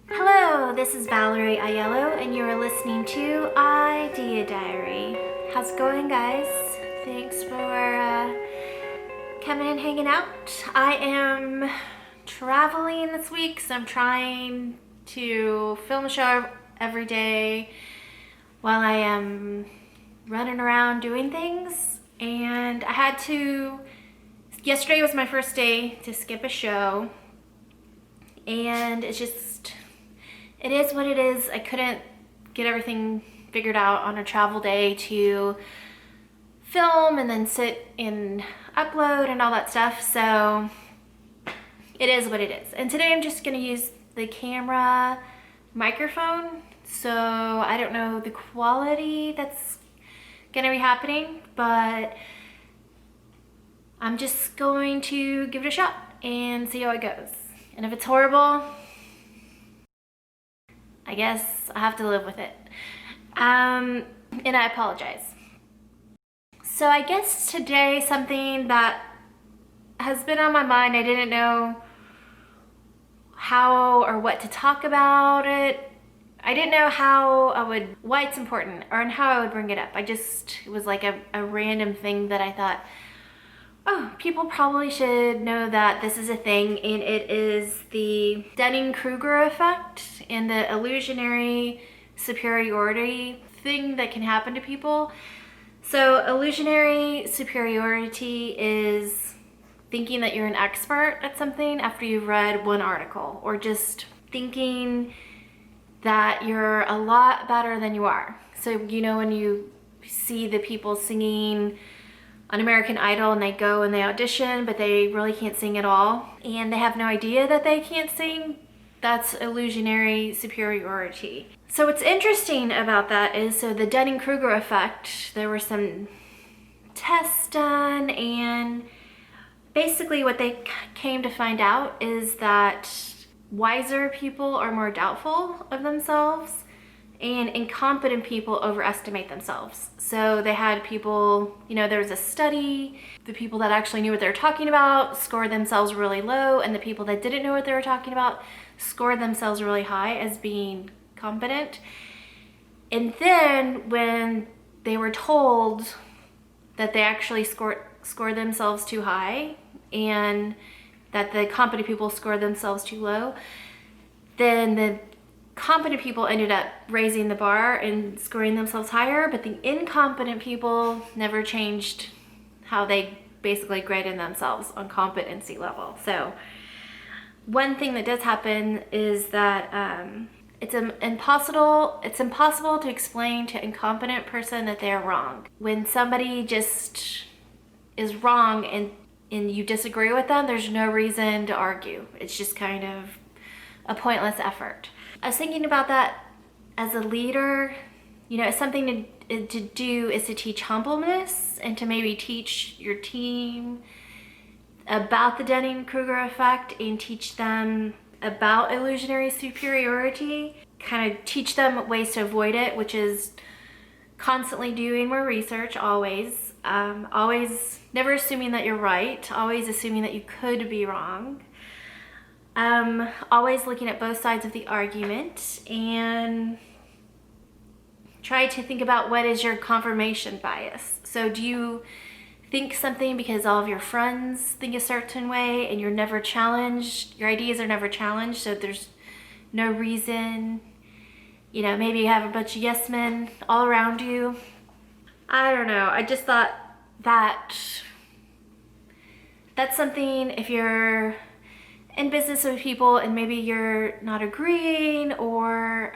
Hello, this is Valerie Aiello, and you are listening to IdeaDiary. How's it going, guys? Thanks for coming and hanging out. I am traveling this week, so I'm trying to film a show every day while I am running around doing things. And I had to, yesterday was my first day to skip a show, and it is what it is. I couldn't get everything figured out on a travel day to film and then sit and upload and all that stuff. So it is what it is. And today I'm just gonna use the camera microphone. So I don't know the quality that's gonna be happening, but I'm just going to give it a shot and see how it goes. And if it's horrible, I guess I have to live with it. And I apologize. So I guess today something that has been on my mind, I didn't know how or what to talk about it. I didn't know why it's important or how I would bring it up. It was like a random thing that I thought, oh, people probably should know that this is a thing, and it is the Dunning-Kruger Effect and the illusionary superiority thing that can happen to people. So illusionary superiority is thinking that you're an expert at something after you've read one article, or just thinking that you're a lot better than you are. So, you know, when you see the people singing on American Idol and they go and they audition, but they really can't sing at all, and they have no idea that they can't sing, that's illusionary superiority. So what's interesting about that is, so the Dunning-Kruger Effect, there were some tests done, and basically what they came to find out is that wiser people are more doubtful of themselves, and incompetent people overestimate themselves. So they had people, you know, there was a study, the people that actually knew what they were talking about scored themselves really low, and the people that didn't know what they were talking about scored themselves really high as being competent. And then when they were told that they actually scored themselves too high and that the competent people scored themselves too low, then the competent people ended up raising the bar and scoring themselves higher, but the incompetent people never changed how they basically graded themselves on competency level. So one thing that does happen is that it's impossible to explain to an incompetent person that they're wrong. When somebody just is wrong and you disagree with them, there's no reason to argue. It's just kind of a pointless effort. I was thinking about that as a leader. You know, something to do is to teach humbleness and to maybe teach your team about the Dunning-Kruger Effect and teach them about illusionary superiority, kind of teach them ways to avoid it, which is constantly doing more research, always never assuming that you're right, always assuming that you could be wrong. Always looking at both sides of the argument, and try to think about what is your confirmation bias. So do you think something because all of your friends think a certain way and you're never challenged, your ideas are never challenged, so there's no reason, you know, maybe you have a bunch of yes men all around you. I don't know, I just thought that that's something, if you're in business with people and maybe you're not agreeing, or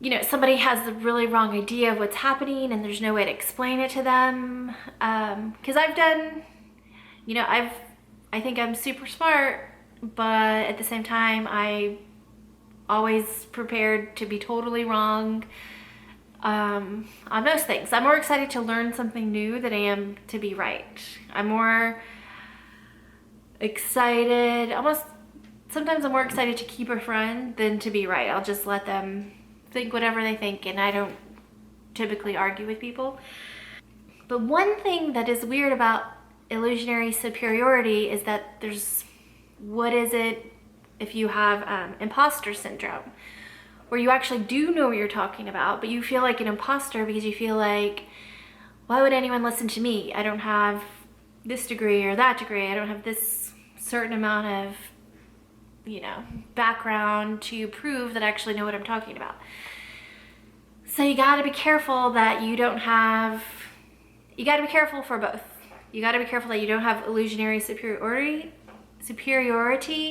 you know, somebody has the really wrong idea of what's happening and there's no way to explain it to them. Because I've done, you know, I think I'm super smart, but at the same time, I always prepared to be totally wrong on most things. I'm more excited to learn something new than I am to be right. I'm more excited, sometimes I'm more excited to keep a friend than to be right. I'll just let them think whatever they think, and I don't typically argue with people. But one thing that is weird about illusionary superiority is that what is it if you have imposter syndrome, where you actually do know what you're talking about, but you feel like an imposter because you feel like, why would anyone listen to me? I don't have this degree or that degree. I don't have this certain amount of, background to prove that I actually know what I'm talking about. So you got to be careful that you got to be careful for both. You got to be careful that you don't have illusionary superiority,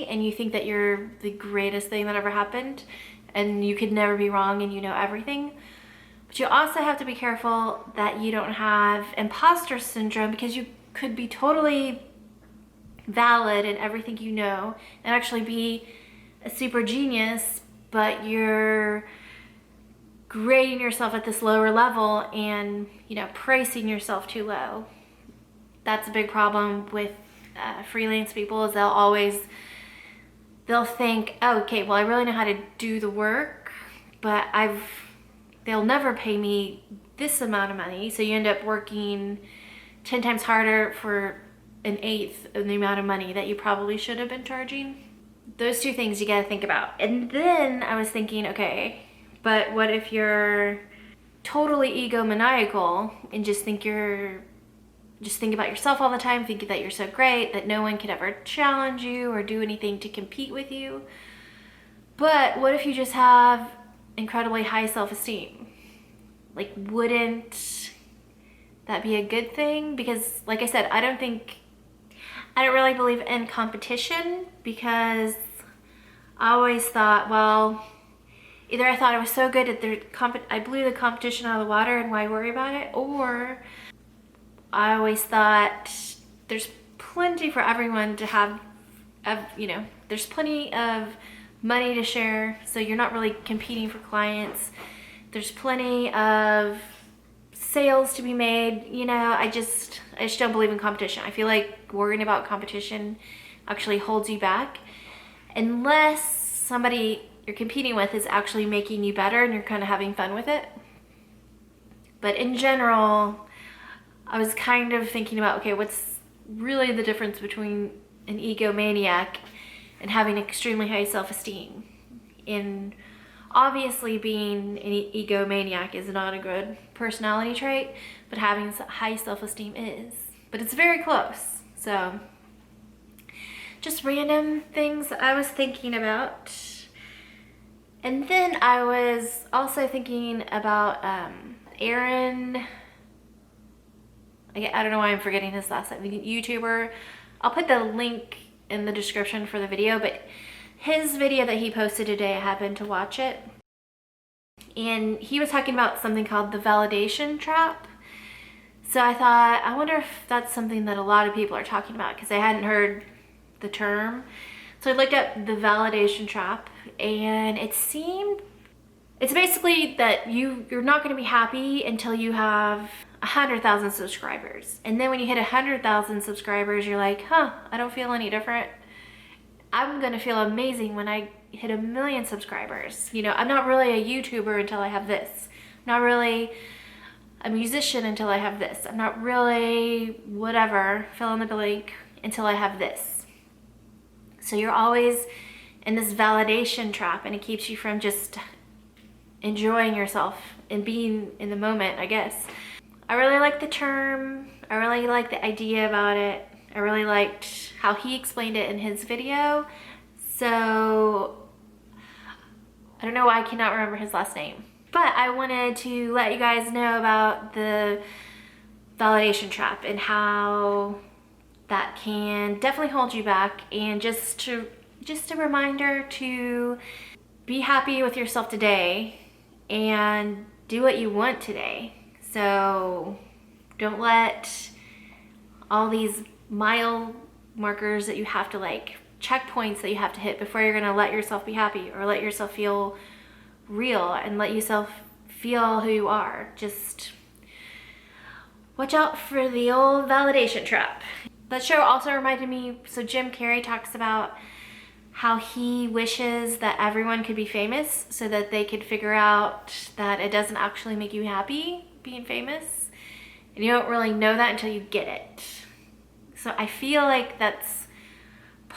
and you think that you're the greatest thing that ever happened and you could never be wrong and you know everything. But you also have to be careful that you don't have imposter syndrome, because you could be totally valid in everything you know and actually be a super genius, but you're grading yourself at this lower level and pricing yourself too low. That's a big problem with freelance people, is they'll think, oh, okay, well, I really know how to do the work, but they'll never pay me this amount of money. So you end up working 10 times harder for an eighth of the amount of money that you probably should have been charging. Those two things you got to think about. And then I was thinking, okay, but what if you're totally egomaniacal and just think about yourself all the time, thinking that you're so great that no one could ever challenge you or do anything to compete with you? But what if you just have incredibly high self-esteem? Like, wouldn't that be a good thing? Because like I said, I don't really believe in competition, because I always thought, well, either I thought I was so good at I blew the competition out of the water and why worry about it, or I always thought there's plenty for everyone to have, there's plenty of money to share, so you're not really competing for clients. There's plenty of sales to be made. I just don't believe in competition. I feel like worrying about competition actually holds you back, unless somebody you're competing with is actually making you better and you're kind of having fun with it. But in general, I was kind of thinking about, okay, what's really the difference between an egomaniac and having extremely high self-esteem? And obviously being an egomaniac is not a good personality trait, but having high self-esteem is. But it's very close. So just random things I was thinking about. And then I was also thinking about Aaron, I don't know why I'm forgetting his last name, YouTuber. I'll put the link in the description for the video, but his video that he posted today, I happened to watch it. And he was talking about something called the ValidationTrap. So I thought, I wonder if that's something that a lot of people are talking about, because I hadn't heard the term. So I looked up the ValidationTrap, and it's basically that you're not going to be happy until you have 100,000 subscribers. And then when you hit 100,000 subscribers, you're like, I don't feel any different. I'm going to feel amazing when I hit 1 million subscribers. I'm not really a YouTuber until I have this. I'm not really a musician until I have this. I'm not really whatever, fill in the blank, until I have this. So you're always in this validation trap, and it keeps you from just enjoying yourself and being in the moment, I guess. I really like the term. I really like the idea about it. I really liked how he explained it in his video. So I don't know why I cannot remember his last name. But I wanted to let you guys know about the validation trap and how that can definitely hold you back, and just a reminder to be happy with yourself today and do what you want today. So don't let all these mile markers that you have to checkpoints that you have to hit before you're gonna let yourself be happy or let yourself feel real and let yourself feel who you are. Just watch out for the old validation trap. That show also reminded me, so Jim Carrey talks about how he wishes that everyone could be famous so that they could figure out that it doesn't actually make you happy being famous. And you don't really know that until you get it. So I feel like that's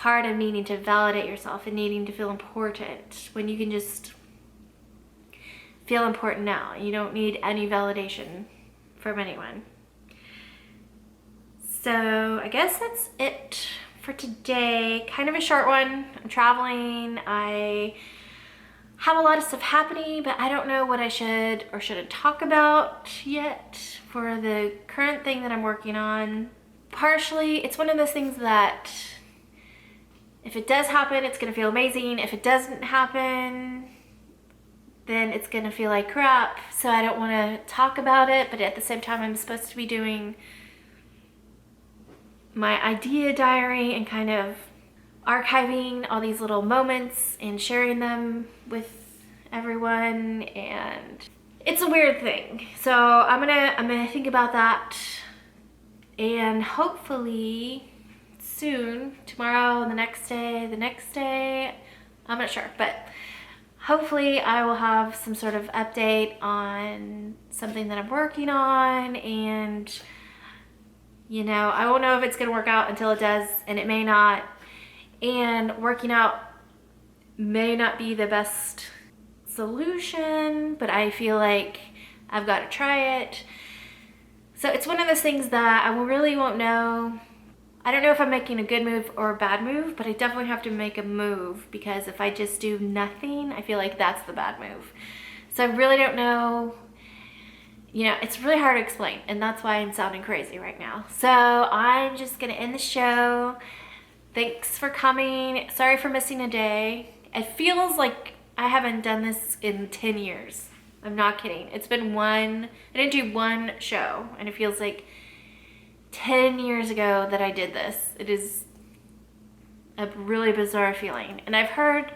part of needing to validate yourself and needing to feel important when you can just feel important now. You don't need any validation from anyone. So I guess that's it for today. Kind of a short one. I'm traveling. I have a lot of stuff happening, but I don't know what I should or shouldn't talk about yet for the current thing that I'm working on. Partially, it's one of those things that if it does happen, it's gonna feel amazing. If it doesn't happen, then it's gonna feel like crap. So I don't wanna talk about it, but at the same time, I'm supposed to be doing my idea diary and kind of archiving all these little moments and sharing them with everyone, and it's a weird thing. So I'm gonna think about that, and hopefully soon, tomorrow, the next day, I'm not sure, but hopefully I will have some sort of update on something that I'm working on. And you know, I won't know if it's gonna work out until it does, and it may not. And working out may not be the best solution, but I feel like I've got to try it. So it's one of those things that I really won't know. I don't know if I'm making a good move or a bad move, but I definitely have to make a move, because if I just do nothing, I feel like that's the bad move. So I really don't know. You know, it's really hard to explain, and that's why I'm sounding crazy right now. So I'm just gonna end the show. Thanks for coming. Sorry for missing a day. It feels like I haven't done this in 10 years. I'm not kidding. It's been I didn't do one show, and it feels like 10 years ago that I did this. It is a really bizarre feeling. And I've heard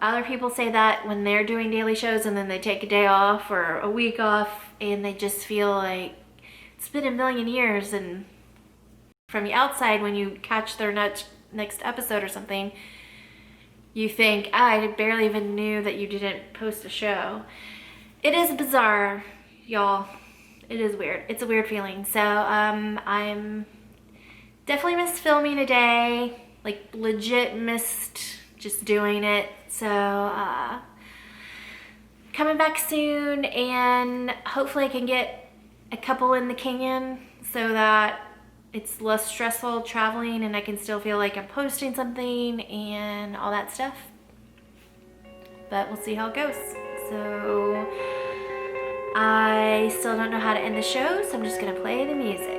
other people say that when they're doing daily shows and then they take a day off or a week off, and they just feel like it's been a million years. And from the outside, when you catch their next episode or something, you think, I barely even knew that you didn't post a show. It is bizarre, y'all. It is weird. It's a weird feeling. So I'm definitely missed filming a day, like legit missed just doing it. So coming back soon, and hopefully I can get a couple in the can so that it's less stressful traveling and I can still feel like I'm posting something and all that stuff. But we'll see how it goes. So I still don't know how to end the show, so I'm just gonna play the music.